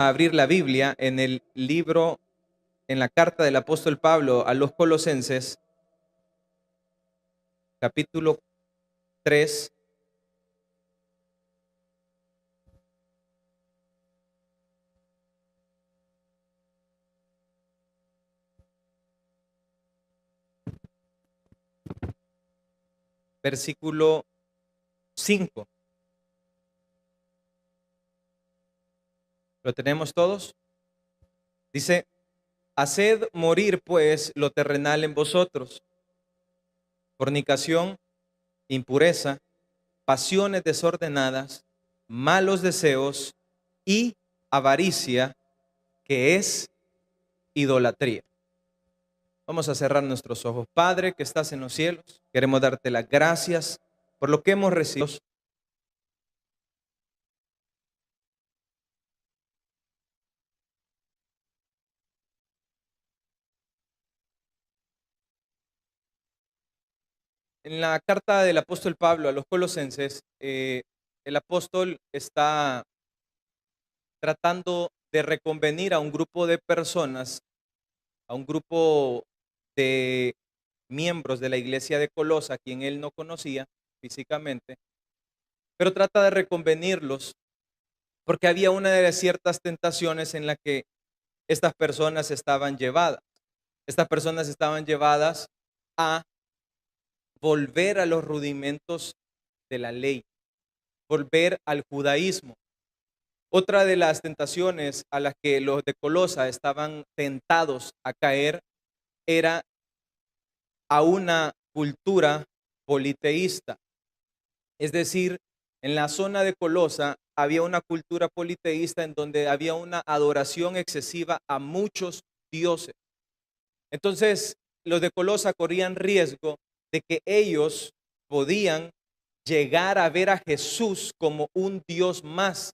A abrir la Biblia en el libro, en la carta del apóstol Pablo a los Colosenses, capítulo 3, versículo 5. ¿Lo tenemos todos? Dice: haced morir pues lo terrenal en vosotros: fornicación, impureza, pasiones desordenadas, malos deseos y avaricia, que es idolatría. Vamos a cerrar nuestros ojos. Padre que estás en los cielos, queremos darte las gracias por lo que hemos recibido. En la carta del apóstol Pablo a los Colosenses, el apóstol está tratando de reconvenir a un grupo de personas, a un grupo de miembros de la iglesia de Colosa, a quien él no conocía físicamente, pero trata de reconvenirlos porque había una de las ciertas tentaciones en la que estas personas estaban llevadas. Estas personas estaban llevadas a volver a los rudimentos de la ley, volver al judaísmo. Otra de las tentaciones a las que los de Colosa estaban tentados a caer era a una cultura politeísta. Es decir, en la zona de Colosa había una cultura politeísta en donde había una adoración excesiva a muchos dioses. Entonces, los de Colosa corrían riesgo de que ellos podían llegar a ver a Jesús como un Dios más,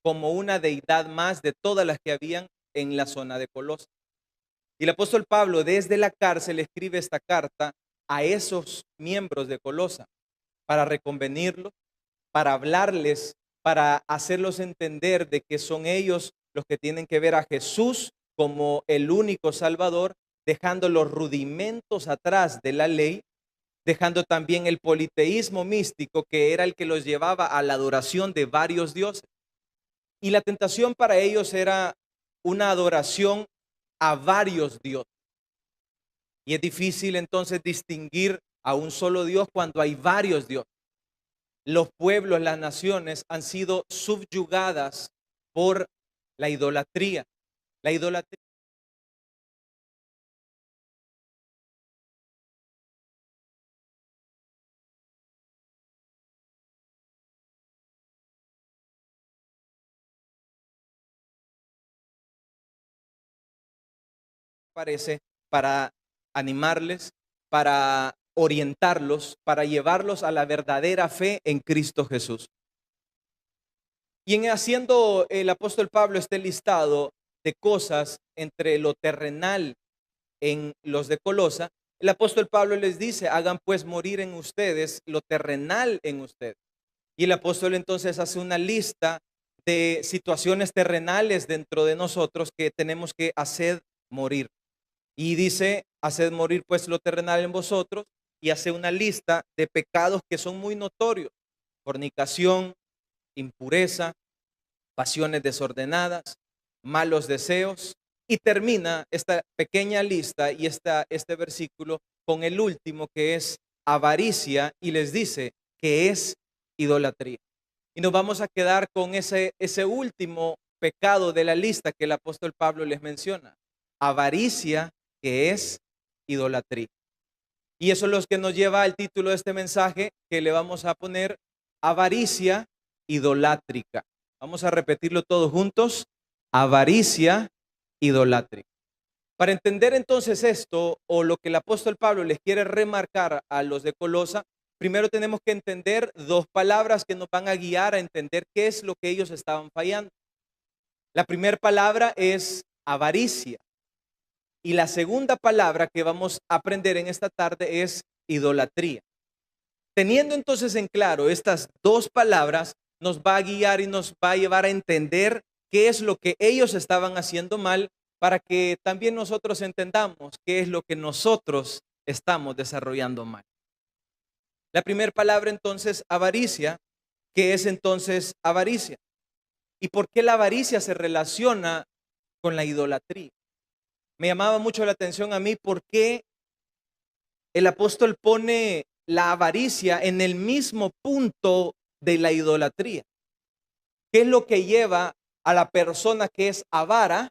como una deidad más de todas las que habían en la zona de Colosa. Y el apóstol Pablo desde la cárcel escribe esta carta a esos miembros de Colosa para reconvenirlos, para hablarles, para hacerlos entender de que son ellos los que tienen que ver a Jesús como el único Salvador, dejando los rudimentos atrás de la ley, dejando también el politeísmo místico, que era el que los llevaba a la adoración de varios dioses. Y la tentación para ellos era una adoración a varios dioses. Y es difícil entonces distinguir a un solo Dios cuando hay varios dioses. Los pueblos, las naciones han sido subyugadas por la idolatría. La idolatría aparece para animarles, para orientarlos, para llevarlos a la verdadera fe en Cristo Jesús. Y en haciendo el apóstol Pablo este listado de cosas entre lo terrenal en los de Colosa, el apóstol Pablo les dice: hagan pues morir en ustedes lo terrenal en ustedes. Y el apóstol entonces hace una lista de situaciones terrenales dentro de nosotros que tenemos que hacer morir. Y dice: haced morir pues lo terrenal en vosotros, y hace una lista de pecados que son muy notorios: fornicación, impureza, pasiones desordenadas, malos deseos, y termina esta pequeña lista y este versículo con el último, que es avaricia, y les dice que es idolatría. Y nos vamos a quedar con ese último pecado de la lista que el apóstol Pablo les menciona: avaricia, que es idolatría. Y eso es lo que nos lleva al título de este mensaje, que le vamos a poner: avaricia idolátrica. Vamos a repetirlo todos juntos: avaricia idolátrica. Para entender entonces esto, o lo que el apóstol Pablo les quiere remarcar a los de Colosa, primero tenemos que entender dos palabras que nos van a guiar a entender qué es lo que ellos estaban fallando. La primera palabra es avaricia, y la segunda palabra que vamos a aprender en esta tarde es idolatría. Teniendo entonces en claro estas dos palabras, nos va a guiar y nos va a llevar a entender qué es lo que ellos estaban haciendo mal para que también nosotros entendamos qué es lo que nosotros estamos desarrollando mal. La primera palabra entonces, avaricia. ¿Qué es entonces avaricia? ¿Y por qué la avaricia se relaciona con la idolatría? Me llamaba mucho la atención a mí por qué el apóstol pone la avaricia en el mismo punto de la idolatría. ¿Qué es lo que lleva a la persona que es avara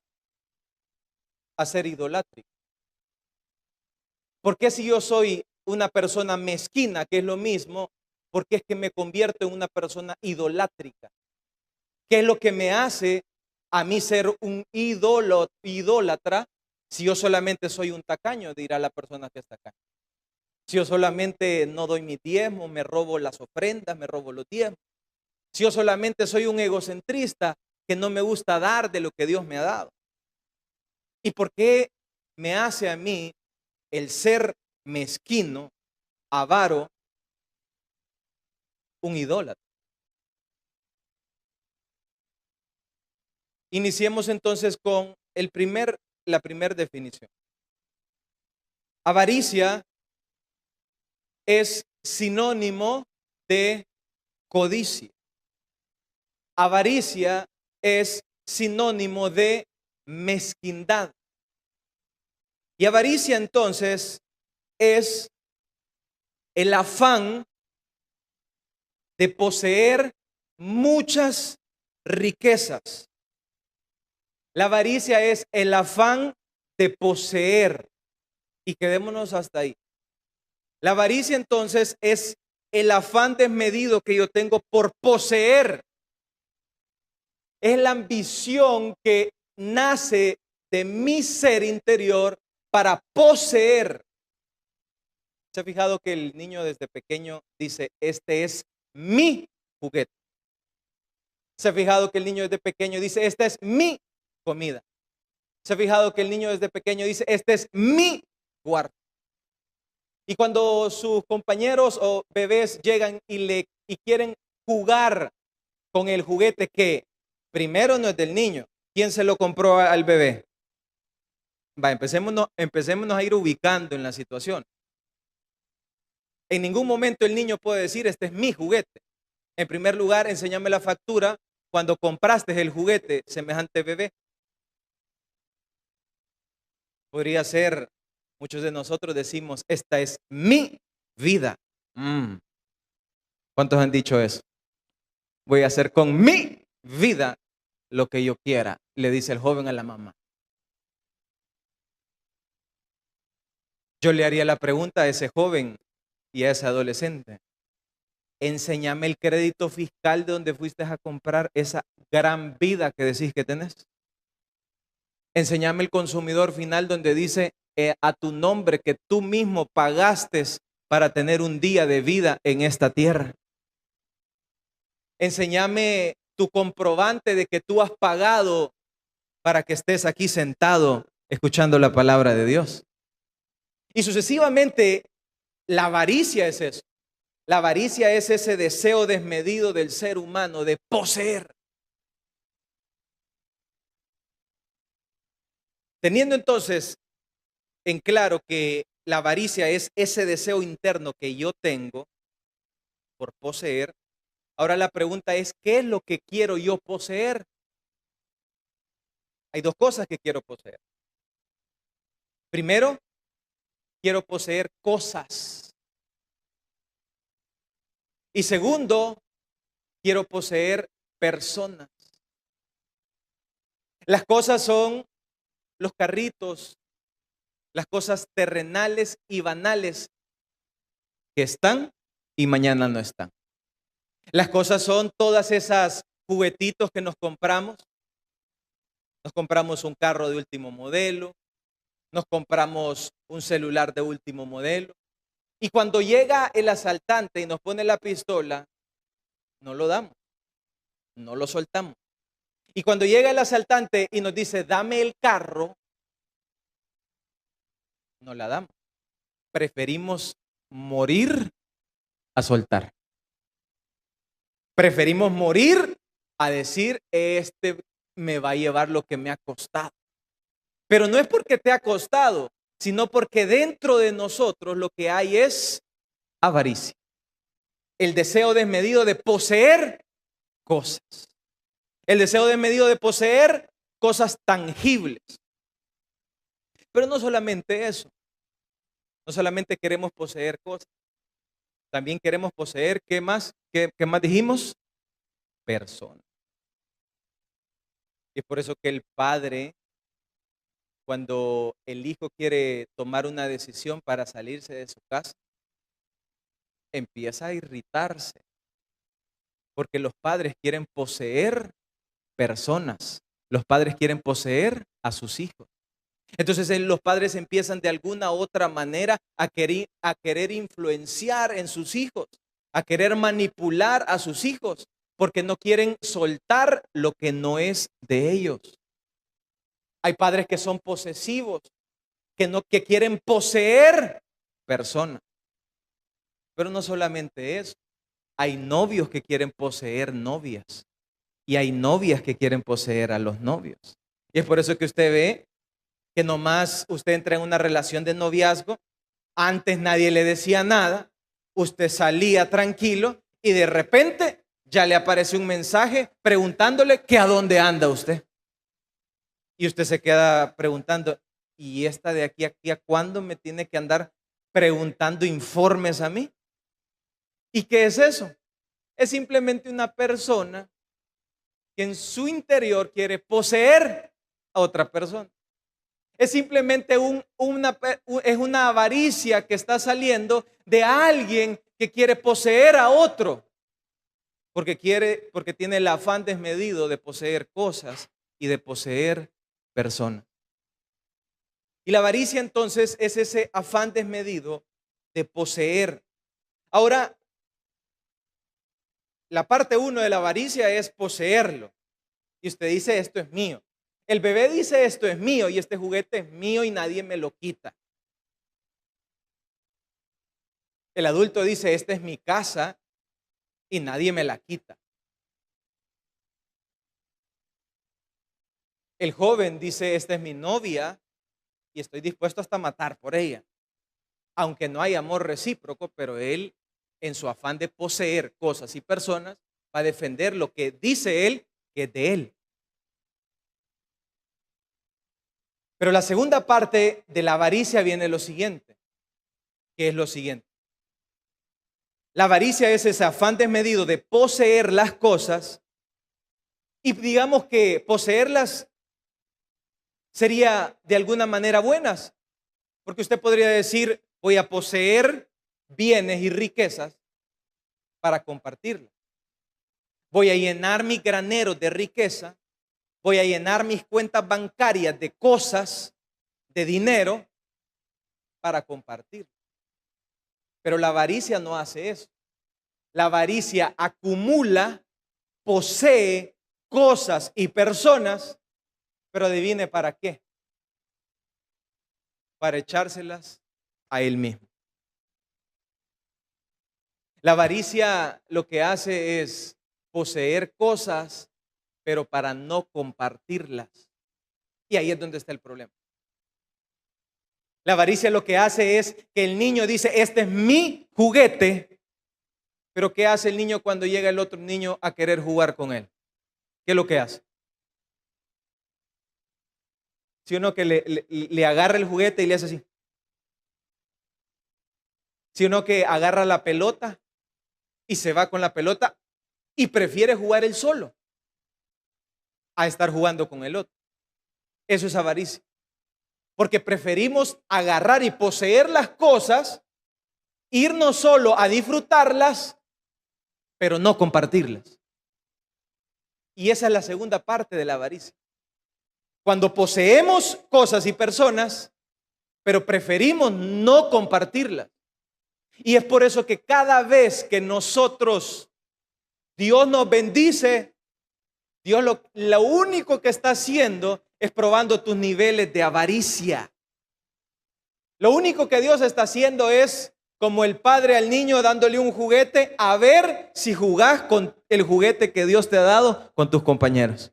a ser idolátrica? ¿Por qué si yo soy una persona mezquina, que es lo mismo, por qué es que me convierto en una persona idolátrica? ¿Qué es lo que me hace a mí ser un idólatra si yo solamente soy un tacaño? Dirá la persona que es tacaño. Si yo solamente no doy mi diezmo, me robo las ofrendas, me robo los diezmos. Si yo solamente soy un egocentrista que no me gusta dar de lo que Dios me ha dado. ¿Y por qué me hace a mí el ser mezquino, avaro, un idólatra? Iniciemos entonces con la primera definición. Avaricia es sinónimo de codicia. Avaricia es sinónimo de mezquindad. Y avaricia entonces es el afán de poseer muchas riquezas. La avaricia es el afán de poseer. Y quedémonos hasta ahí. La avaricia entonces es el afán desmedido que yo tengo por poseer. Es la ambición que nace de mi ser interior para poseer. ¿Se ha fijado que el niño desde pequeño dice, este es mi juguete? ¿Se ha fijado que el niño desde pequeño dice, esta es mi comida? ¿Se ha fijado que el niño desde pequeño dice, este es mi cuarto? Y cuando sus compañeros o bebés llegan y quieren jugar con el juguete que primero no es del niño, ¿quién se lo compró al bebé? Empecémonos a ir ubicando en la situación. En ningún momento el niño puede decir, este es mi juguete. En primer lugar, enséñame la factura cuando compraste el juguete semejante bebé. Podría ser, muchos de nosotros decimos, esta es mi vida. ¿Cuántos han dicho eso? Voy a hacer con mi vida lo que yo quiera, le dice el joven a la mamá. Yo le haría la pregunta a ese joven y a ese adolescente. Enséñame el crédito fiscal de donde fuiste a comprar esa gran vida que decís que tenés. Enséñame el consumidor final donde dice a tu nombre que tú mismo pagaste para tener un día de vida en esta tierra. Enséñame tu comprobante de que tú has pagado para que estés aquí sentado escuchando la palabra de Dios. Y sucesivamente, la avaricia es eso. La avaricia es ese deseo desmedido del ser humano de poseer. Teniendo entonces en claro que la avaricia es ese deseo interno que yo tengo por poseer, ahora la pregunta es, ¿qué es lo que quiero yo poseer? Hay dos cosas que quiero poseer. Primero, quiero poseer cosas. Y segundo, quiero poseer personas. Las cosas son los carritos, las cosas terrenales y banales que están y mañana no están. Las cosas son todas esas juguetitos que nos compramos. Nos compramos un carro de último modelo, nos compramos un celular de último modelo. Y cuando llega el asaltante y nos pone la pistola, no lo damos, no lo soltamos. Y cuando llega el asaltante y nos dice, dame el carro, no la damos. Preferimos morir a soltar. Preferimos morir a decir, este me va a llevar lo que me ha costado. Pero no es porque te ha costado, sino porque dentro de nosotros lo que hay es avaricia. El deseo desmedido de poseer cosas. El deseo desmedido de poseer cosas tangibles. Pero no solamente eso. No solamente queremos poseer cosas. También queremos poseer, ¿qué más? ¿Qué más dijimos? Personas. Y es por eso que el padre, cuando el hijo quiere tomar una decisión para salirse de su casa, empieza a irritarse. Porque los padres quieren poseer personas. Los padres quieren poseer a sus hijos. Entonces los padres empiezan de alguna u otra manera a querer influenciar en sus hijos, a querer manipular a sus hijos, porque no quieren soltar lo que no es de ellos. Hay padres que son posesivos, que quieren poseer personas. Pero no solamente eso, hay novios que quieren poseer novias y hay novias que quieren poseer a los novios. Y es por eso que usted ve que nomás usted entra en una relación de noviazgo, antes nadie le decía nada, usted salía tranquilo y de repente ya le aparece un mensaje preguntándole que a dónde anda usted. Y usted se queda preguntando, ¿y esta de aquí a cuándo me tiene que andar preguntando informes a mí? ¿Y qué es eso? Es simplemente una persona que en su interior quiere poseer a otra persona. Es simplemente una avaricia que está saliendo de alguien que quiere poseer a otro, porque tiene el afán desmedido de poseer cosas y de poseer personas. Y la avaricia entonces es ese afán desmedido de poseer. Ahora, la parte 1 de la avaricia es poseerlo. Y usted dice, esto es mío. El bebé dice, esto es mío y este juguete es mío y nadie me lo quita. El adulto dice, esta es mi casa y nadie me la quita. El joven dice, esta es mi novia y estoy dispuesto hasta matar por ella. Aunque no hay amor recíproco, pero él, en su afán de poseer cosas y personas, va a defender lo que dice él que es de él. Pero la segunda parte de la avaricia viene lo siguiente, que es lo siguiente. La avaricia es ese afán desmedido de poseer las cosas y digamos que poseerlas sería de alguna manera buenas, porque usted podría decir, voy a poseer bienes y riquezas para compartirlas. Voy a llenar mis graneros de riqueza, voy a llenar mis cuentas bancarias de cosas, de dinero, para compartir. Pero la avaricia no hace eso. La avaricia acumula, posee cosas y personas, pero adivine para qué. Para echárselas a él mismo. La avaricia lo que hace es poseer cosas, pero para no compartirlas. Y ahí es donde está el problema. La avaricia lo que hace es que el niño dice, este es mi juguete, pero ¿qué hace el niño cuando llega el otro niño a querer jugar con él? ¿Qué es lo que hace? Si uno que le agarra el juguete y le hace así. Si uno que agarra la pelota y se va con la pelota y prefiere jugar él solo a estar jugando con el otro. Eso es avaricia. Porque preferimos agarrar y poseer las cosas, irnos solo a disfrutarlas, pero no compartirlas. Y esa es la segunda parte de la avaricia. Cuando poseemos cosas y personas, pero preferimos no compartirlas. Y es por eso que cada vez que Dios nos bendice, Dios lo único que está haciendo es probando tus niveles de avaricia. Lo único que Dios está haciendo es como el padre al niño dándole un juguete, a ver si jugás con el juguete que Dios te ha dado con tus compañeros.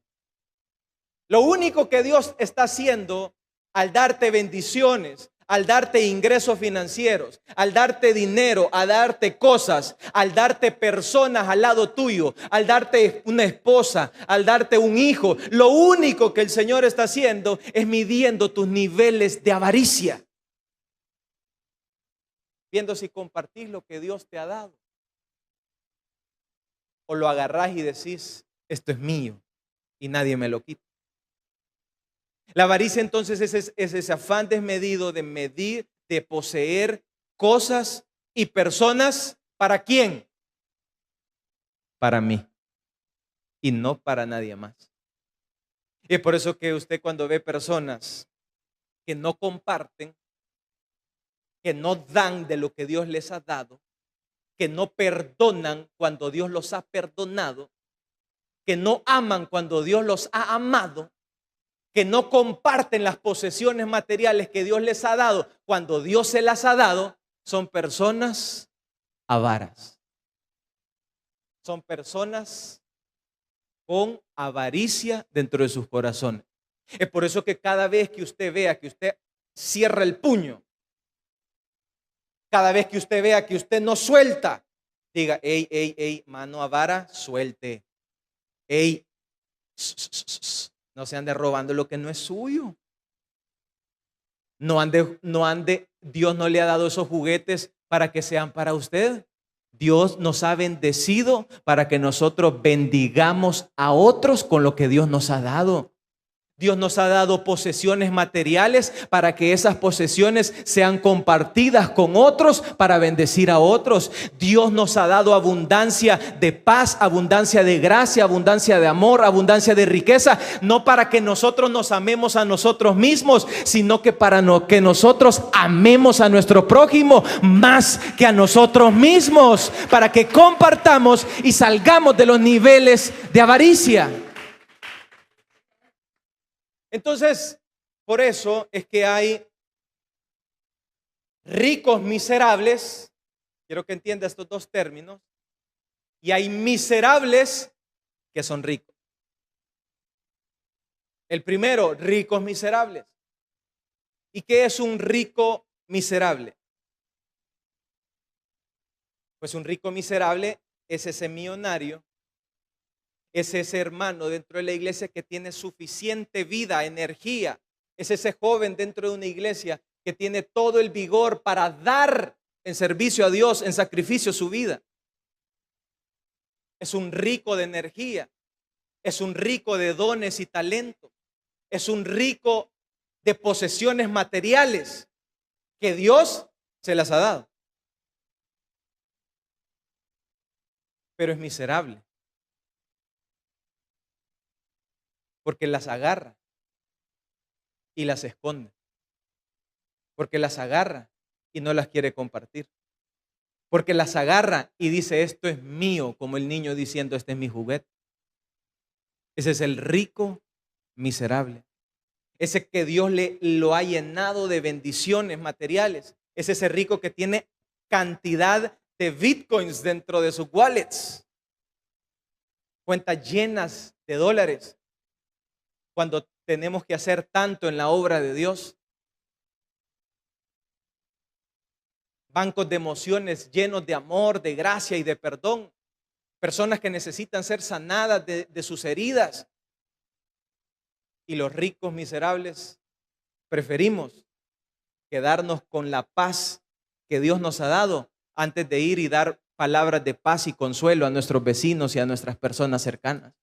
Lo único que Dios está haciendo al darte bendiciones, al darte ingresos financieros, al darte dinero, al darte cosas, al darte personas al lado tuyo, al darte una esposa, al darte un hijo, lo único que el Señor está haciendo es midiendo tus niveles de avaricia, viendo si compartís lo que Dios te ha dado o lo agarrás y decís, esto es mío y nadie me lo quita. La avaricia entonces es ese afán desmedido de medir, de poseer cosas y personas. ¿Para quién? Para mí y no para nadie más. Y es por eso que usted cuando ve personas que no comparten, que no dan de lo que Dios les ha dado, que no perdonan cuando Dios los ha perdonado, que no aman cuando Dios los ha amado, que no comparten las posesiones materiales que Dios les ha dado cuando Dios se las ha dado, son personas avaras. Son personas con avaricia dentro de sus corazones. Es por eso que cada vez que usted vea que usted cierra el puño, cada vez que usted vea que usted no suelta, diga, ey, mano avara, suelte. Ey, no se ande robando lo que no es suyo. No ande, Dios no le ha dado esos juguetes para que sean para usted. Dios nos ha bendecido para que nosotros bendigamos a otros con lo que Dios nos ha dado. Dios nos ha dado posesiones materiales para que esas posesiones sean compartidas con otros para bendecir a otros. Dios nos ha dado abundancia de paz, abundancia de gracia, abundancia de amor, abundancia de riqueza, no para que nosotros nos amemos a nosotros mismos, sino que para que nosotros amemos a nuestro prójimo más que a nosotros mismos, para que compartamos y salgamos de los niveles de avaricia. Entonces, por eso es que hay ricos miserables, quiero que entienda estos dos términos, y hay miserables que son ricos. El primero, ricos miserables. ¿Y qué es un rico miserable? Pues un rico miserable es ese millonario, es ese hermano dentro de la iglesia que tiene suficiente vida, energía. Es ese joven dentro de una iglesia que tiene todo el vigor para dar en servicio a Dios, en sacrificio su vida. Es un rico de energía, es un rico de dones y talentos, es un rico de posesiones materiales que Dios se las ha dado. Pero es miserable porque las agarra y las esconde, porque las agarra y no las quiere compartir, porque las agarra y dice, esto es mío, como el niño diciendo, este es mi juguete. Ese es el rico miserable, ese que Dios lo ha llenado de bendiciones materiales, es ese rico que tiene cantidad de bitcoins dentro de sus wallets, cuentas llenas de dólares, cuando tenemos que hacer tanto en la obra de Dios. Bancos de emociones llenos de amor, de gracia y de perdón. Personas que necesitan ser sanadas de sus heridas. Y los ricos miserables preferimos quedarnos con la paz que Dios nos ha dado antes de ir y dar palabras de paz y consuelo a nuestros vecinos y a nuestras personas cercanas.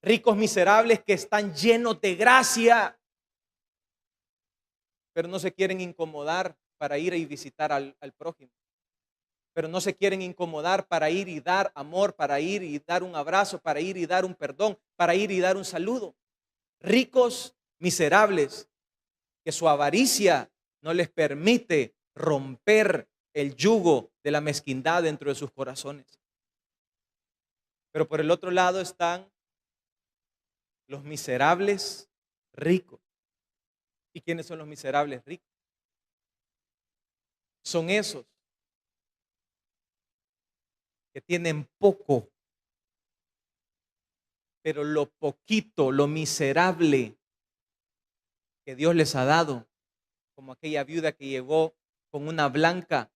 Ricos miserables que están llenos de gracia, pero no se quieren incomodar para ir y visitar al prójimo. Pero no se quieren incomodar para ir y dar amor, para ir y dar un abrazo, para ir y dar un perdón, para ir y dar un saludo. Ricos miserables que su avaricia no les permite romper el yugo de la mezquindad dentro de sus corazones. Pero por el otro lado están los miserables ricos. ¿Y quiénes son los miserables ricos? Son esos que tienen poco pero lo poquito, lo miserable que Dios les ha dado, como aquella viuda que llegó con una blanca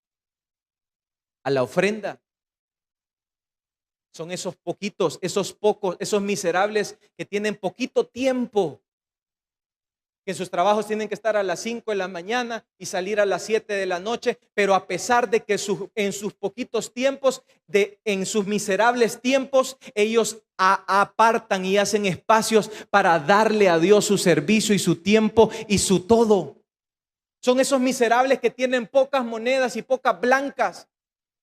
a la ofrenda, son esos poquitos, esos pocos, esos miserables que tienen poquito tiempo, que en sus trabajos tienen que estar a las 5 de la mañana y salir a las 7 de la noche, pero a pesar de que en sus poquitos tiempos, en sus miserables tiempos, ellos apartan y hacen espacios para darle a Dios su servicio y su tiempo y su todo. Son esos miserables que tienen pocas monedas y pocas blancas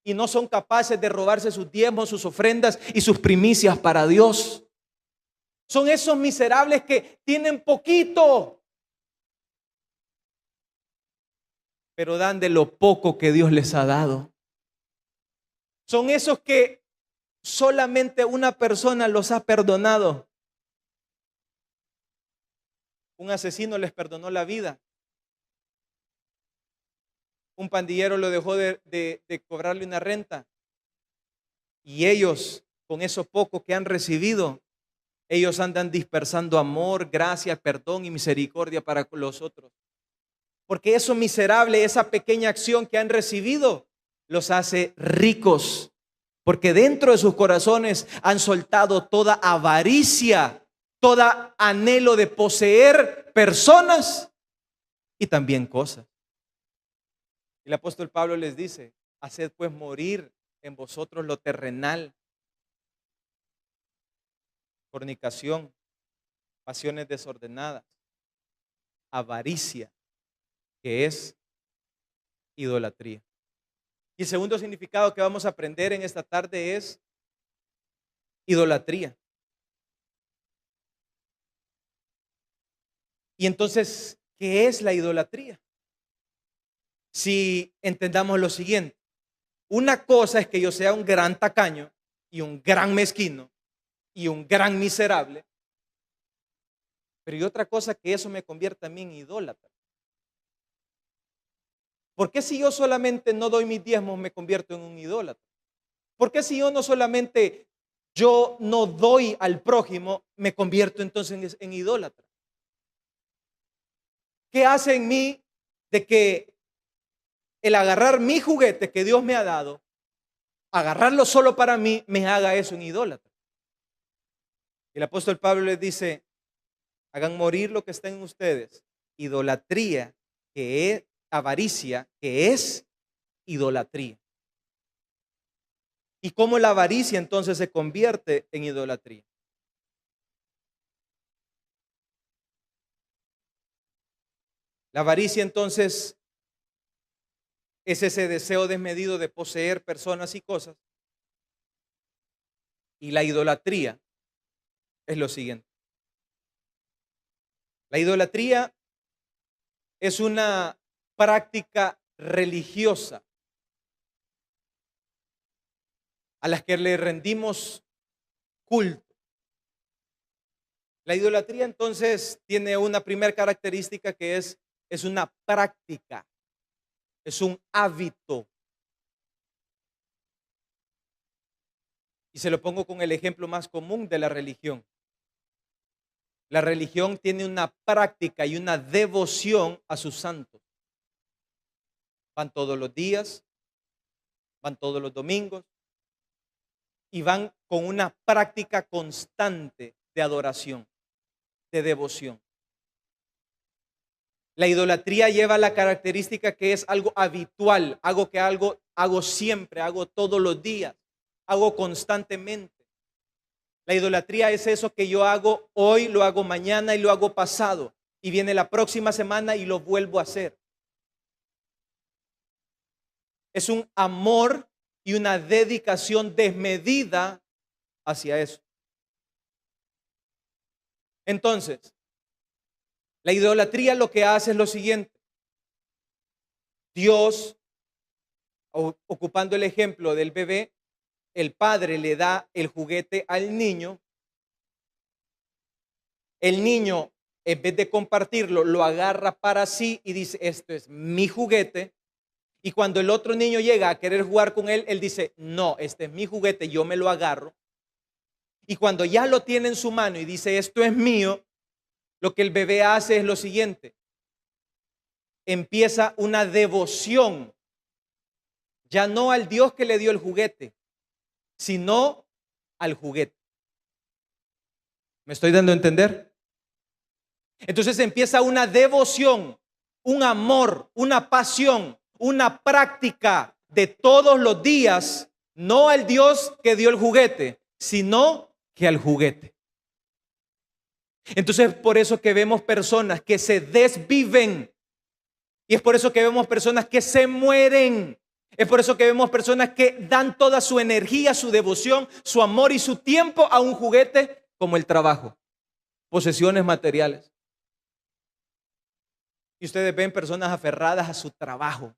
y no son capaces de robarse sus diezmos, sus ofrendas y sus primicias para Dios. Son esos miserables que tienen poquito, pero dan de lo poco que Dios les ha dado. Son esos que solamente una persona los ha perdonado. Un asesino les perdonó la vida. Un pandillero lo dejó de cobrarle una renta. Y ellos, con eso poco que han recibido, ellos andan dispersando amor, gracia, perdón y misericordia para los otros. Porque eso miserable, esa pequeña acción que han recibido, los hace ricos. Porque dentro de sus corazones han soltado toda avaricia, toda anhelo de poseer personas y también cosas. El apóstol Pablo les dice: haced pues morir en vosotros lo terrenal, fornicación, pasiones desordenadas, avaricia, que es idolatría. Y el segundo significado que vamos a aprender en esta tarde es idolatría. Y entonces, ¿qué es la idolatría? Si entendamos lo siguiente: una cosa es que yo sea un gran tacaño y un gran mezquino y un gran miserable, pero y otra cosa que eso me convierta a mí en idólatra. ¿Por qué si yo solamente no doy mis diezmos me convierto en un idólatra? ¿Por qué si yo no doy al prójimo me convierto entonces en idólatra? ¿Qué hace en mí de que el agarrar mi juguete que Dios me ha dado, agarrarlo solo para mí, me haga eso en idólatra? El apóstol Pablo les dice: hagan morir lo que está en ustedes, idolatría, que es avaricia, que es idolatría. ¿Y cómo la avaricia entonces se convierte en idolatría? La avaricia entonces es ese deseo desmedido de poseer personas y cosas. Y la idolatría es lo siguiente. La idolatría es una práctica religiosa a las que le rendimos culto. La idolatría entonces tiene una primera característica que es una práctica, es un hábito. Y se lo pongo con el ejemplo más común de la religión. La religión tiene una práctica y una devoción a sus santos. Van todos los días, van todos los domingos y van con una práctica constante de adoración, de devoción. La idolatría lleva la característica que es algo habitual, algo que hago siempre, hago todos los días, hago constantemente. La idolatría es eso que yo hago hoy, lo hago mañana y lo hago pasado. Y viene la próxima semana y lo vuelvo a hacer. Es un amor y una dedicación desmedida hacia eso. Entonces, la idolatría lo que hace es lo siguiente. Dios, ocupando el ejemplo del bebé, el padre le da el juguete al niño. El niño, en vez de compartirlo, lo agarra para sí y dice: esto es mi juguete. Y cuando el otro niño llega a querer jugar con él, él dice: no, este es mi juguete, yo me lo agarro. Y cuando ya lo tiene en su mano y dice, esto es mío, lo que el bebé hace es lo siguiente. Empieza una devoción, ya no al Dios que le dio el juguete, sino al juguete. ¿Me estoy dando a entender? Entonces empieza una devoción, un amor, una pasión, una práctica de todos los días, no al Dios que dio el juguete, sino que al juguete. Entonces por eso que vemos personas que se desviven, y es por eso que vemos personas que se mueren. Es por eso que vemos personas que dan toda su energía, su devoción, su amor y su tiempo a un juguete como el trabajo, posesiones materiales. Y ustedes ven personas aferradas a su trabajo,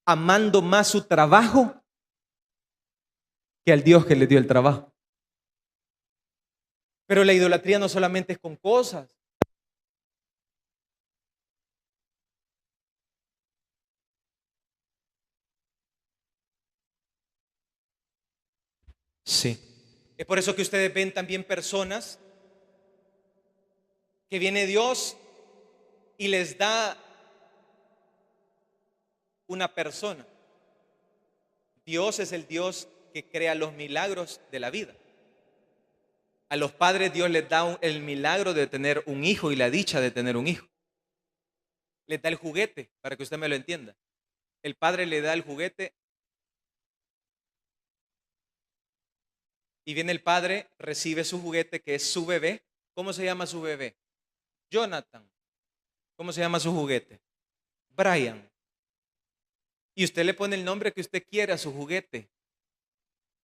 amando más su trabajo que al Dios que les dio el trabajo. Pero la idolatría no solamente es con cosas. Sí. Es por eso que ustedes ven también personas que viene Dios y les da una persona. Dios es el Dios que crea los milagros de la vida. A los padres Dios les da el milagro de tener un hijo y la dicha de tener un hijo. Les da el juguete, para que usted me lo entienda. El padre le da el juguete y viene el padre, recibe su juguete que es su bebé. ¿Cómo se llama su bebé? Jonathan. ¿Cómo se llama su juguete? Brian. Y usted le pone el nombre que usted quiere a su juguete.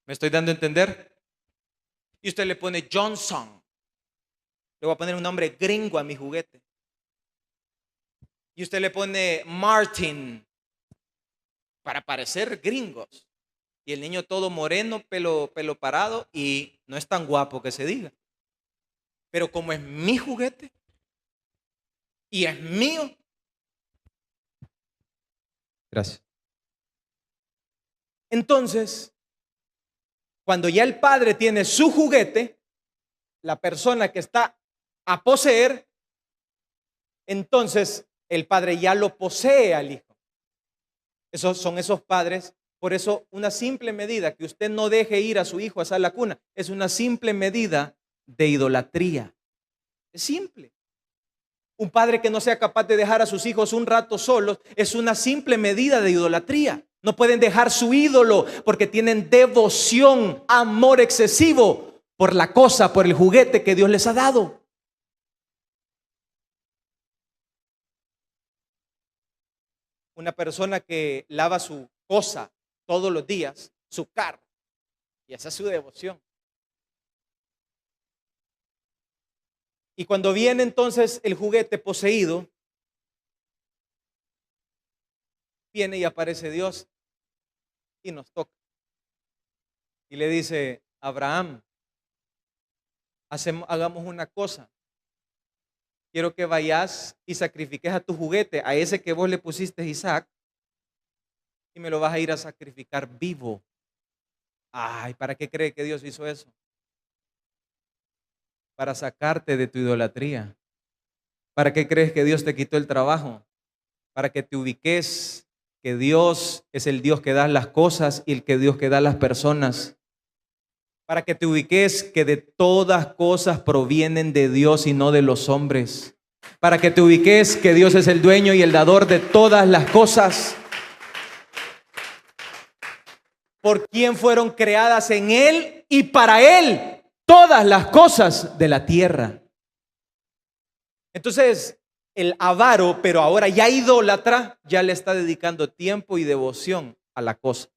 ¿Me estoy dando a entender? Y usted le pone Johnson. Le voy a poner un nombre gringo a mi juguete. Y usted le pone Martin para parecer gringos. Y el niño todo moreno, pelo parado y no es tan guapo que se diga. Pero como es mi juguete y es mío. Gracias. Entonces, cuando ya el padre tiene su juguete, la persona que está a poseer, entonces el padre ya lo posee al hijo. Esos son esos padres. Por eso una simple medida que usted no deje ir a su hijo a la cuna es una simple medida de idolatría. Es simple. Un padre que no sea capaz de dejar a sus hijos un rato solos es una simple medida de idolatría. No pueden dejar su ídolo porque tienen devoción, amor excesivo por la cosa, por el juguete que Dios les ha dado. Una persona que lava su cosa todos los días, su carro, y esa es su devoción. Y cuando viene entonces el juguete poseído, viene y aparece Dios y nos toca. Y le dice, Abraham, hagamos una cosa. Quiero que vayas y sacrifiques a tu juguete, a ese que vos le pusiste Isaac, y me lo vas a ir a sacrificar vivo. Ay, ¿para qué cree que Dios hizo eso? Para sacarte de tu idolatría. ¿Para qué crees que Dios te quitó el trabajo? Para que te ubiques que Dios es el Dios que da las cosas y el que Dios que da las personas. Para que te ubiques que de todas cosas provienen de Dios y no de los hombres. Para que te ubiques que Dios es el dueño y el dador de todas las cosas. Por quien fueron creadas en Él y para Él todas las cosas de la tierra. Entonces, el avaro, pero ahora ya idólatra, ya le está dedicando tiempo y devoción a la cosa.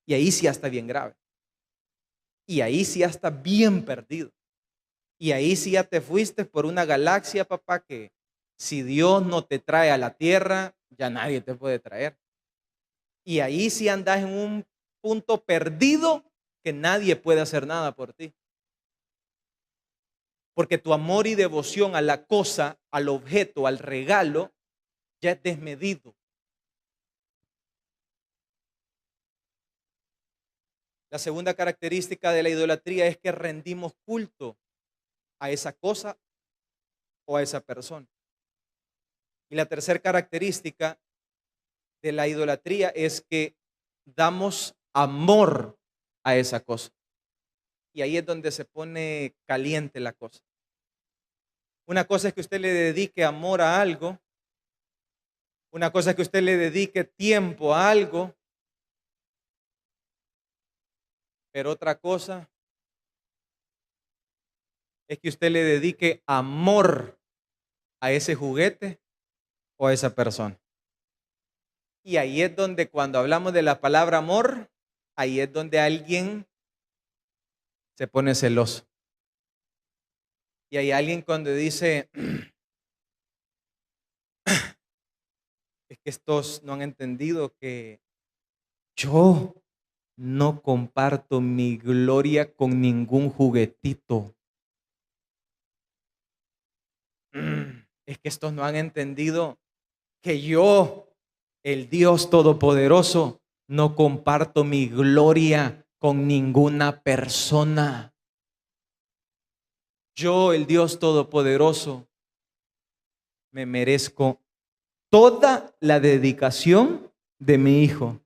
Y ahí sí está bien grave. Y ahí sí ya está bien perdido. Y ahí sí ya te fuiste por una galaxia, papá, que si Dios no te trae a la tierra, ya nadie te puede traer. Y ahí sí andas en un punto perdido que nadie puede hacer nada por ti. Porque tu amor y devoción a la cosa, al objeto, al regalo, ya es desmedido. La segunda característica de la idolatría es que rendimos culto a esa cosa o a esa persona. Y la tercera característica de la idolatría es que damos amor a esa cosa. Y ahí es donde se pone caliente la cosa. Una cosa es que usted le dedique amor a algo. Una cosa es que usted le dedique tiempo a algo. Pero otra cosa es que usted le dedique amor a ese juguete o a esa persona. Y ahí es donde cuando hablamos de la palabra amor, ahí es donde alguien se pone celoso. Y hay alguien cuando dice, es que estos no han entendido que yo no comparto mi gloria con ningún juguetito. Es que estos no han entendido que yo, el Dios Todopoderoso, no comparto mi gloria con ninguna persona. Yo, el Dios Todopoderoso, me merezco toda la dedicación de mi hijo,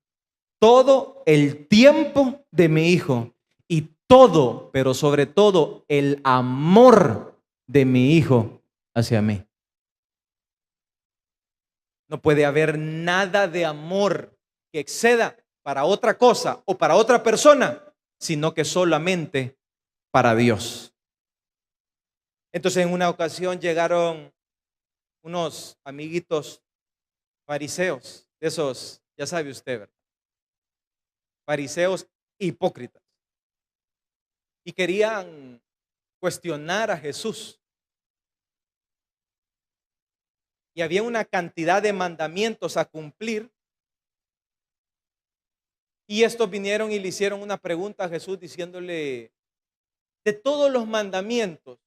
todo el tiempo de mi hijo y todo, pero sobre todo el amor de mi hijo hacia mí. No puede haber nada de amor que exceda para otra cosa o para otra persona, sino que solamente para Dios. Entonces, en una ocasión llegaron unos amiguitos fariseos, de esos, ya sabe usted, ¿verdad? Fariseos hipócritas. Y querían cuestionar a Jesús. Y había una cantidad de mandamientos a cumplir. Y estos vinieron y le hicieron una pregunta a Jesús diciéndole, de todos los mandamientos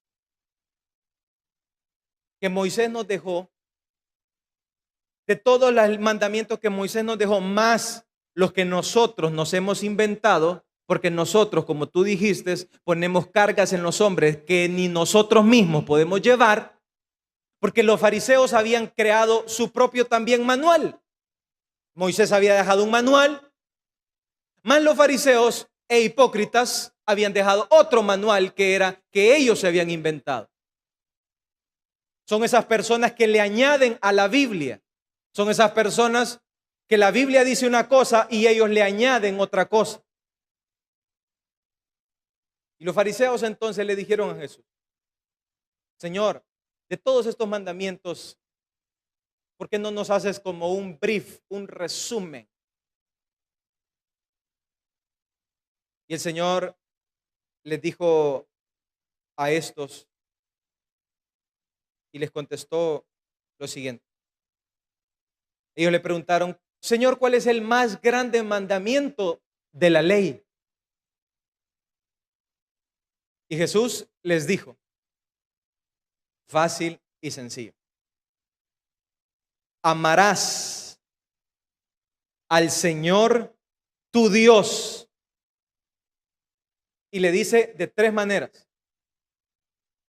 que Moisés nos dejó, de todos los mandamientos que Moisés nos dejó, más los que nosotros nos hemos inventado, porque nosotros, como tú dijiste, ponemos cargas en los hombres que ni nosotros mismos podemos llevar, porque los fariseos habían creado su propio también manual. Moisés había dejado un manual, más los fariseos e hipócritas habían dejado otro manual que era que ellos se habían inventado. Son esas personas que le añaden a la Biblia. Son esas personas que la Biblia dice una cosa y ellos le añaden otra cosa. Y los fariseos entonces le dijeron a Jesús, Señor, de todos estos mandamientos, ¿por qué no nos haces como un brief, un resumen? Y el Señor les dijo a estos y les contestó lo siguiente. Ellos le preguntaron, Señor, ¿cuál es el más grande mandamiento de la ley? Y Jesús les dijo, fácil y sencillo. Amarás al Señor tu Dios. Y le dice de tres maneras.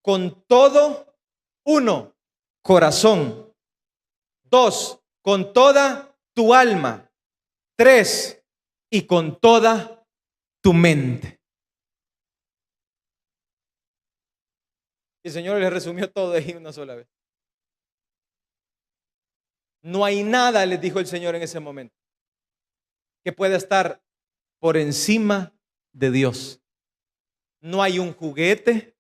Con todo, uno, corazón. Dos, con toda tu alma. Tres, y con toda tu mente. Y el Señor le resumió todo ahí una sola vez. No hay nada, les dijo el Señor en ese momento, que pueda estar por encima de Dios. No hay un juguete,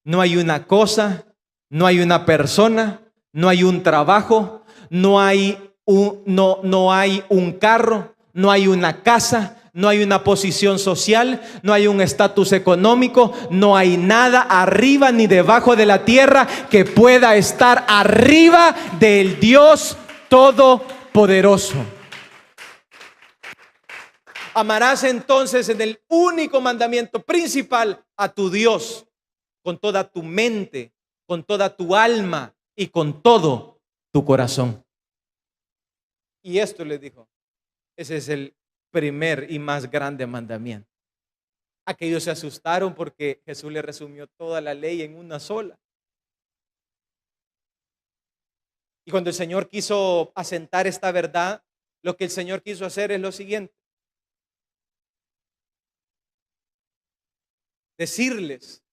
no hay una cosa, no hay una persona, no hay un trabajo, no hay un carro, no hay una casa, no hay una posición social, no hay un estatus económico, no hay nada arriba ni debajo de la tierra que pueda estar arriba del Dios Todopoderoso. Amarás entonces en el único mandamiento principal a tu Dios con toda tu mente, con toda tu alma y con todo tu corazón. Y esto les dijo, ese es el primer y más grande mandamiento. Aquellos se asustaron porque Jesús le resumió toda la ley en una sola. Y cuando el Señor quiso asentar esta verdad, lo que el Señor quiso hacer es lo siguiente: decirles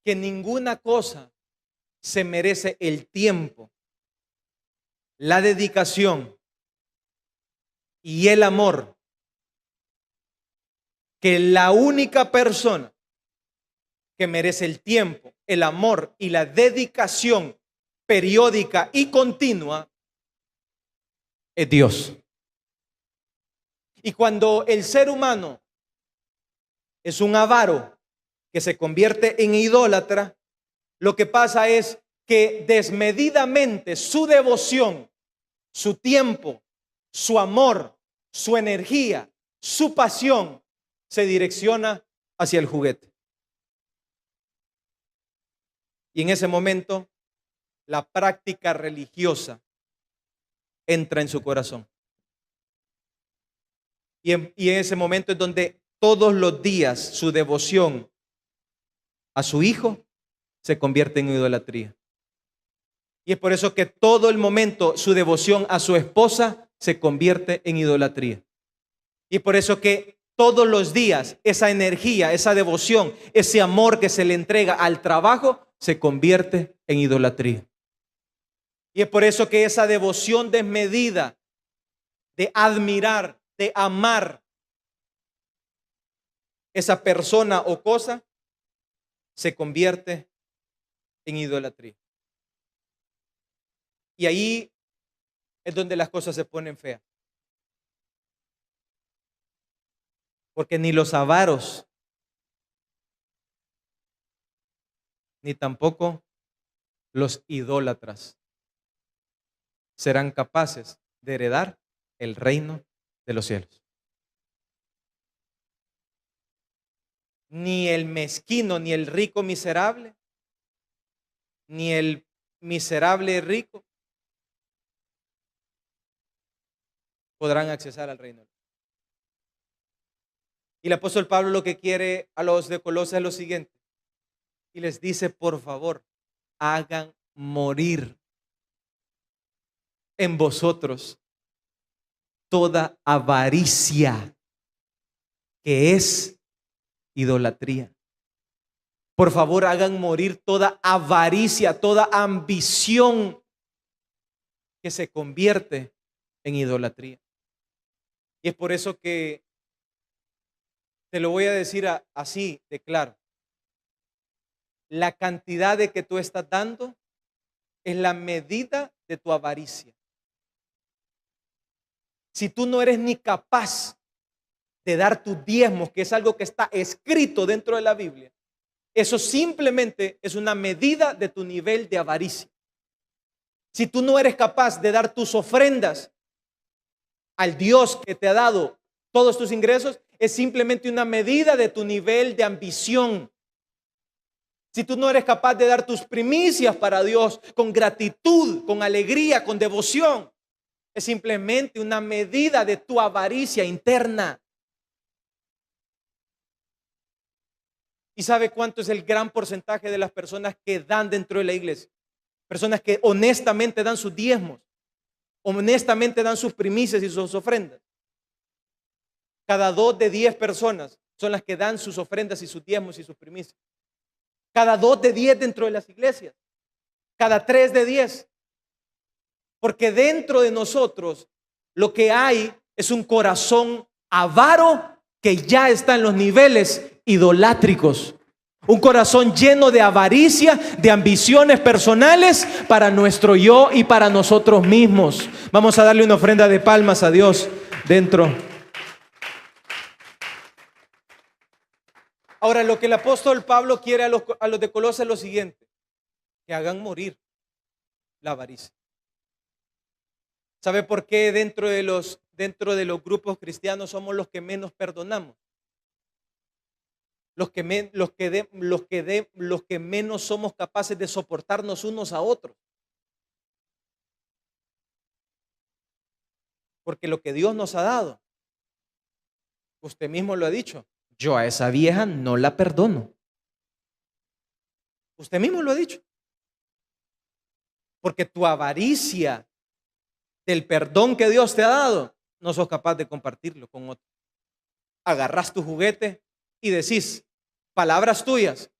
que ninguna cosa se merece el tiempo, la dedicación y el amor, que la única persona que merece el tiempo, el amor y la dedicación periódica y continua es Dios. Y cuando el ser humano es un avaro que se convierte en idólatra, lo que pasa es que desmedidamente su devoción, su tiempo, su amor, su energía, su pasión se direcciona hacia el juguete. Y en ese momento, la práctica religiosa entra en su corazón. Y en ese momento es donde todos los días su devoción a su hijo se convierte en idolatría. Y es por eso que todo el momento su devoción a su esposa se convierte en idolatría. Y es por eso que todos los días esa energía, esa devoción, ese amor que se le entrega al trabajo se convierte en idolatría. Y es por eso que esa devoción desmedida de admirar, de amar esa persona o cosa se convierte en idolatría. Y ahí es donde las cosas se ponen feas. Porque ni los avaros, ni tampoco los idólatras serán capaces de heredar el reino de los cielos. Ni el mezquino, ni el rico miserable, ni el miserable rico podrán accesar al reino. Y el apóstol Pablo lo que quiere a los de Colosas es lo siguiente. Y les dice, por favor, hagan morir en vosotros toda avaricia, que es idolatría. Por favor, hagan morir toda avaricia, toda ambición que se convierte en idolatría. Y es por eso que te lo voy a decir así de claro. La cantidad de que tú estás dando es la medida de tu avaricia. Si tú no eres ni capaz de dar tus diezmos, que es algo que está escrito dentro de la Biblia, eso simplemente es una medida de tu nivel de avaricia. Si tú no eres capaz de dar tus ofrendas al Dios que te ha dado todos tus ingresos, es simplemente una medida de tu nivel de ambición. Si tú no eres capaz de dar tus primicias para Dios con gratitud, con alegría, con devoción, es simplemente una medida de tu avaricia interna. ¿Y sabe cuánto es el gran porcentaje de las personas que dan dentro de la iglesia? Personas que honestamente dan sus diezmos, honestamente dan sus primicias y sus ofrendas. Cada 2 de 10 personas son las que dan sus ofrendas y sus diezmos y sus primicias. Cada 2 de 10 dentro de las iglesias. Cada 3 de 10. Porque dentro de nosotros lo que hay es un corazón avaro que ya está en los niveles idolátricos. Un corazón lleno de avaricia, de ambiciones personales para nuestro yo y para nosotros mismos. Vamos a darle una ofrenda de palmas a Dios dentro. Ahora, lo que el apóstol Pablo quiere a los de Colosas es lo siguiente: que hagan morir la avaricia. ¿Sabe por qué dentro de los grupos cristianos somos los que menos perdonamos? Los que menos somos capaces de soportarnos unos a otros. Porque lo que Dios nos ha dado, Usted mismo lo ha dicho. Yo a esa vieja no la perdono. Usted mismo lo ha dicho. Porque tu avaricia del perdón que Dios te ha dado, no sos capaz de compartirlo con otro. Agarrás tu juguete y decís palabras tuyas.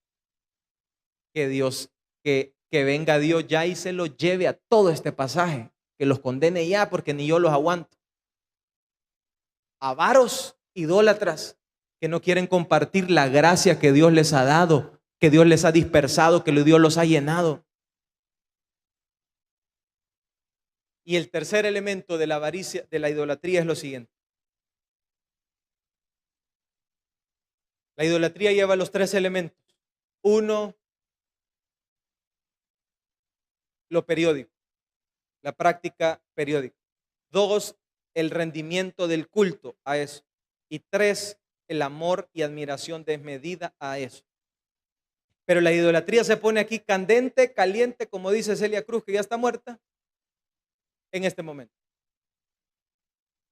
Que Dios, que venga Dios ya y se lo lleve a todo este pasaje. Que los condene ya porque ni yo los aguanto. Avaros, idólatras, que no quieren compartir la gracia que Dios les ha dado, que Dios les ha dispersado, que Dios los ha llenado. Y el tercer elemento de la avaricia, de la idolatría, es lo siguiente. La idolatría lleva los tres elementos. Uno, lo periódico, la práctica periódica. Dos, el rendimiento del culto a eso. Y tres, el amor y admiración desmedida a eso. Pero la idolatría se pone aquí candente, caliente, como dice Celia Cruz, que ya está muerta, en este momento.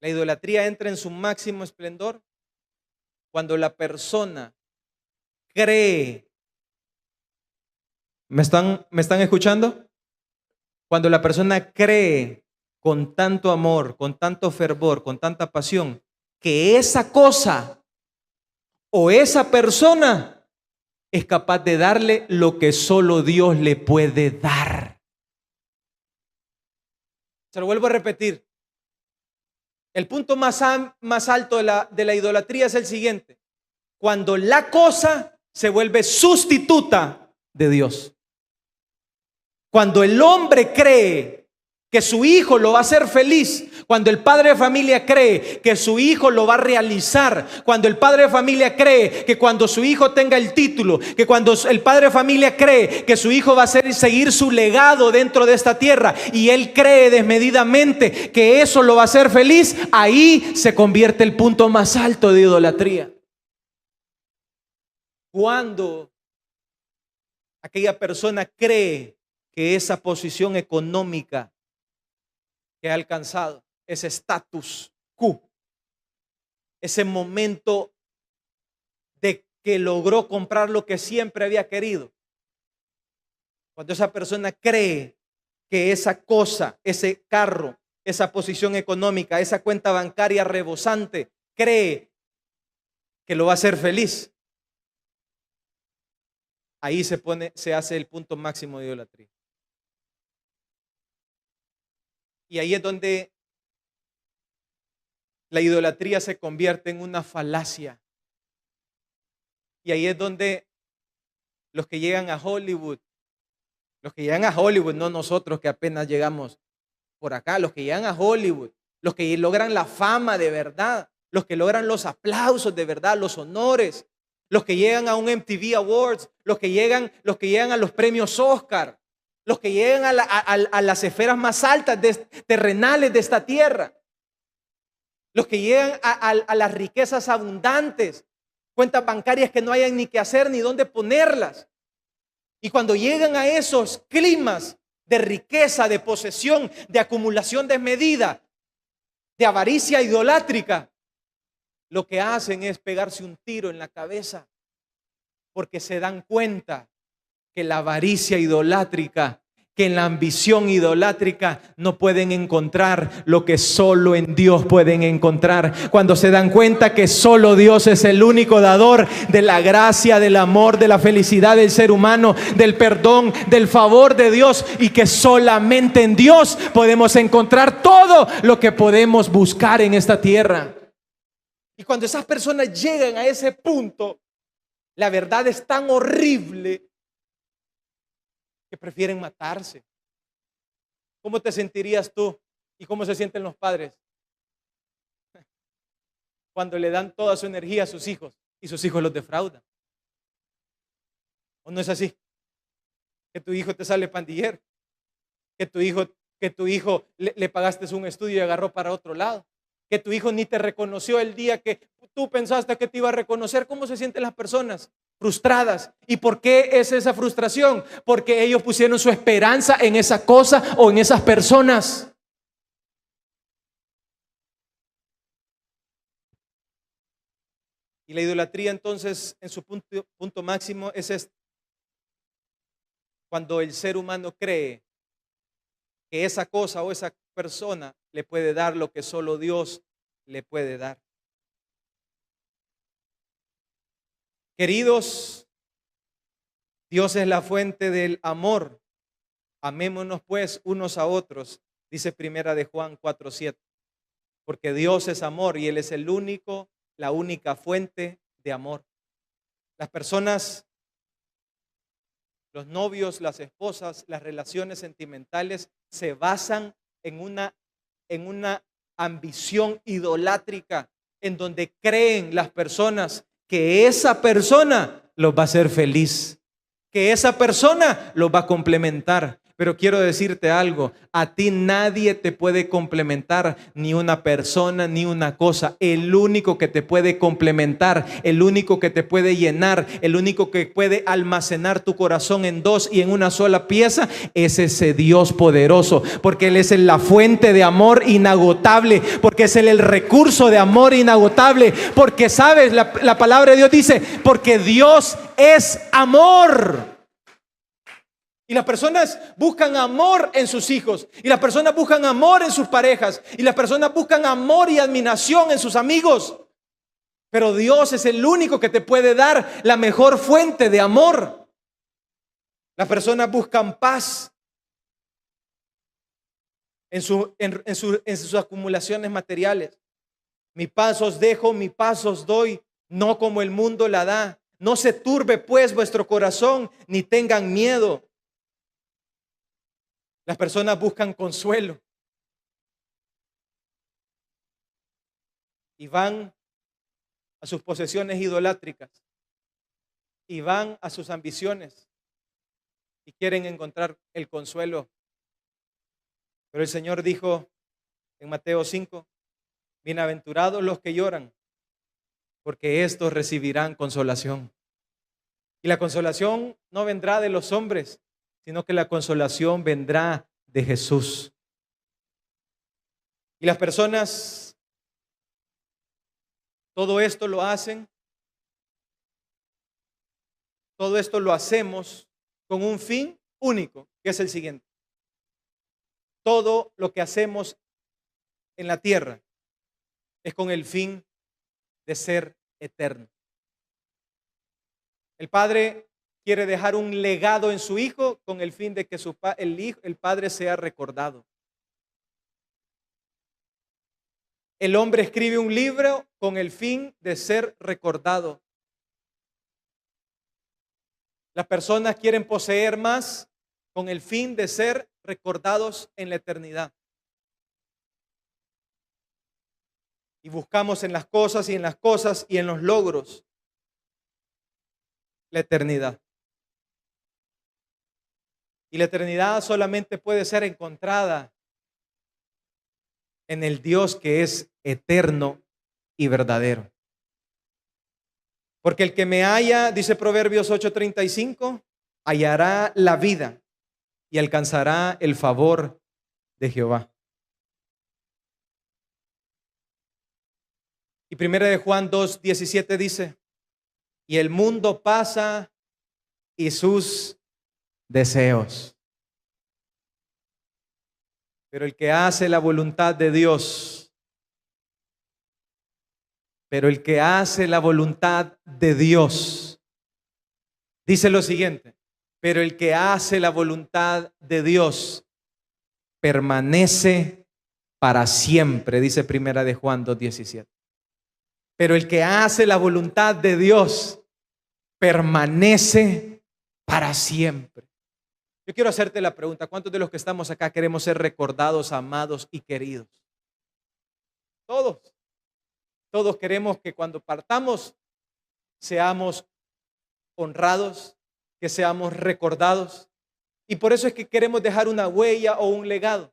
La idolatría entra en su máximo esplendor cuando la persona cree. ¿Me están escuchando? Cuando la persona cree con tanto amor, con tanto fervor, con tanta pasión, que esa cosa o esa persona es capaz de darle lo que solo Dios le puede dar. Se lo vuelvo a repetir. El punto más alto de la idolatría es el siguiente. Cuando la cosa se vuelve sustituta de Dios. Cuando el hombre cree que su hijo lo va a hacer feliz, cuando el padre de familia cree que su hijo lo va a realizar, cuando el padre de familia cree que cuando su hijo tenga el título, que cuando el padre de familia cree que su hijo va a seguir su legado dentro de esta tierra y él cree desmedidamente que eso lo va a hacer feliz, ahí se convierte el punto más alto de idolatría. Cuando aquella persona cree que esa posición económica que ha alcanzado, ese status quo, ese momento de que logró comprar lo que siempre había querido, cuando esa persona cree que esa cosa, ese carro, esa posición económica, esa cuenta bancaria rebosante, cree que lo va a hacer feliz, ahí se hace el punto máximo de idolatría. Y ahí es donde la idolatría se convierte en una falacia. Y ahí es donde los que llegan a Hollywood, no nosotros que apenas llegamos por acá, los que llegan a Hollywood, los que logran la fama de verdad, los que logran los aplausos de verdad, los honores, los que llegan a un MTV Awards, los que llegan a los premios Oscar, los que llegan a las esferas más altas terrenales de esta tierra, los que llegan a las riquezas abundantes, cuentas bancarias que no hayan ni qué hacer ni dónde ponerlas. Y cuando llegan a esos climas de riqueza, de posesión, de acumulación desmedida, de avaricia idolátrica, lo que hacen es pegarse un tiro en la cabeza, porque se dan cuenta que la avaricia idolátrica, que en la ambición idolátrica no pueden encontrar lo que solo en Dios pueden encontrar. Cuando se dan cuenta que solo Dios es el único dador de la gracia, del amor, de la felicidad del ser humano, del perdón, del favor de Dios, y que solamente en Dios podemos encontrar todo lo que podemos buscar en esta tierra. Y cuando esas personas llegan a ese punto, la verdad es tan horrible que prefieren matarse. ¿Cómo te sentirías tú? ¿Y cómo se sienten los padres cuando le dan toda su energía a sus hijos y sus hijos los defraudan? ¿O no es así? Que tu hijo te sale pandillero, que tu hijo le pagaste un estudio y agarró para otro lado, que tu hijo ni te reconoció el día que tú pensaste que te iba a reconocer. ¿Cómo se sienten las personas? Frustradas. ¿Y por qué es esa frustración? Porque ellos pusieron su esperanza en esa cosa o en esas personas. Y la idolatría entonces en su punto máximo es este: cuando el ser humano cree que esa cosa o esa persona le puede dar lo que solo Dios le puede dar. Queridos, Dios es la fuente del amor. Amémonos pues unos a otros, dice primera de Juan 4:7. Porque Dios es amor y Él es la única fuente de amor. Las personas, los novios, las esposas, las relaciones sentimentales se basan en una ambición idolátrica, en donde creen las personas que esa persona los va a hacer feliz, que esa persona los va a complementar. Pero quiero decirte algo: a ti nadie te puede complementar, ni una persona, ni una cosa. El único que te puede complementar, el único que te puede llenar, el único que puede almacenar tu corazón en dos y en una sola pieza, es ese Dios poderoso, porque Él es la fuente de amor inagotable, porque es el recurso de amor inagotable, porque sabes, la palabra de Dios dice, porque Dios es amor. Y las personas buscan amor en sus hijos, y las personas buscan amor en sus parejas, y las personas buscan amor y admiración en sus amigos. Pero Dios es el único que te puede dar la mejor fuente de amor. Las personas buscan paz en sus acumulaciones materiales. Mi paz os dejo, mi paz os doy, no como el mundo la da. No se turbe pues vuestro corazón, ni tengan miedo. Las personas buscan consuelo y van a sus posesiones idolátricas y van a sus ambiciones y quieren encontrar el consuelo. Pero el Señor dijo en Mateo 5, bienaventurados los que lloran, porque estos recibirán consolación. Y la consolación no vendrá de los hombres, sino que la consolación vendrá de Jesús. Y las personas, todo esto lo hacen, todo esto lo hacemos con un fin único, que es el siguiente: todo lo que hacemos en la tierra es con el fin de ser eterno. El Padre quiere dejar un legado en su Hijo con el fin de que el Padre sea recordado. El hombre escribe un libro con el fin de ser recordado. Las personas quieren poseer más con el fin de ser recordados en la eternidad. Y buscamos en las cosas y en los logros la eternidad. Y la eternidad solamente puede ser encontrada en el Dios que es eterno y verdadero. Porque el que me halla, dice Proverbios 8:35, hallará la vida y alcanzará el favor de Jehová. Y primera de Juan 2:17 dice, y el mundo pasa y sus deseos, pero el que hace la voluntad de Dios, dice lo siguiente: pero el que hace la voluntad de Dios permanece para siempre, dice primera de Juan 2:17. Pero el que hace la voluntad de Dios permanece para siempre. Yo quiero hacerte la pregunta: ¿cuántos de los que estamos acá queremos ser recordados, amados y queridos? Todos queremos que cuando partamos seamos honrados, que seamos recordados. Y por eso es que queremos dejar una huella o un legado.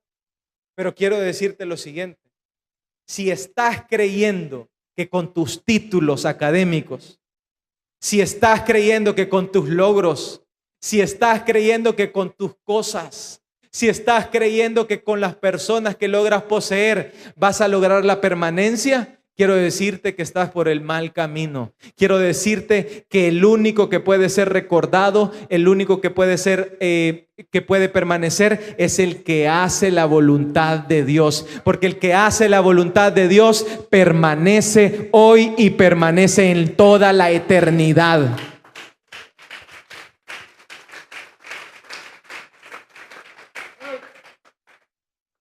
Pero quiero decirte lo siguiente: si estás creyendo que con tus títulos académicos, si estás creyendo que con tus logros, si estás creyendo que con tus cosas, si estás creyendo que con las personas que logras poseer vas a lograr la permanencia, quiero decirte que estás por el mal camino. Quiero decirte que el único que puede ser recordado, el único que puede ser, que puede permanecer, es el que hace la voluntad de Dios. Porque el que hace la voluntad de Dios permanece hoy y permanece en toda la eternidad.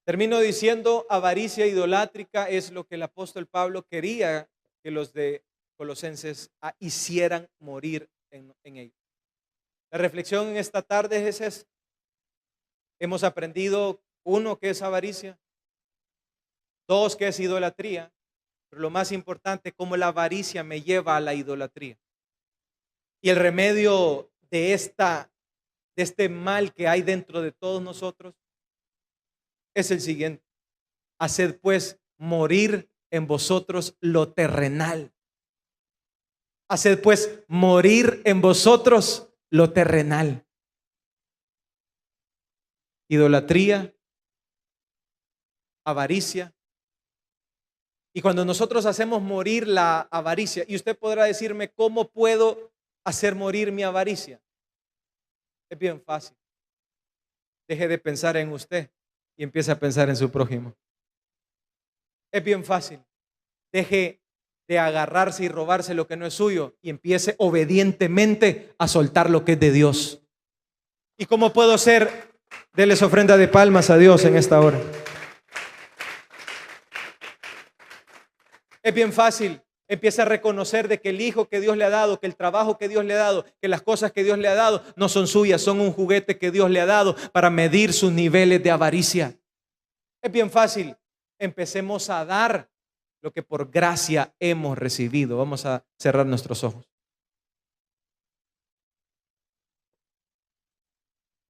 Termino diciendo, avaricia idolátrica es lo que el apóstol Pablo quería que los de Colosenses hicieran morir en ellos. La reflexión en esta tarde es esa. Hemos aprendido, uno, qué es avaricia, dos, qué es idolatría, pero lo más importante, cómo la avaricia me lleva a la idolatría. Y el remedio de este mal que hay dentro de todos nosotros es el siguiente: haced pues morir en vosotros lo terrenal. Haced pues morir en vosotros lo terrenal. Idolatría, avaricia. Y cuando nosotros hacemos morir la avaricia, y usted podrá decirme, ¿cómo puedo hacer morir mi avaricia? Es bien fácil. Deje de pensar en usted y empiece a pensar en su prójimo. Es bien fácil. Deje de agarrarse y robarse lo que no es suyo y empiece obedientemente a soltar lo que es de Dios. ¿Y cómo puedo ser? Deles ofrenda de palmas a Dios en esta hora. Es bien fácil. Empieza a reconocer de que el hijo que Dios le ha dado, que el trabajo que Dios le ha dado, que las cosas que Dios le ha dado no son suyas, son un juguete que Dios le ha dado para medir sus niveles de avaricia. Es bien fácil. Empecemos a dar lo que por gracia hemos recibido. Vamos a cerrar nuestros ojos.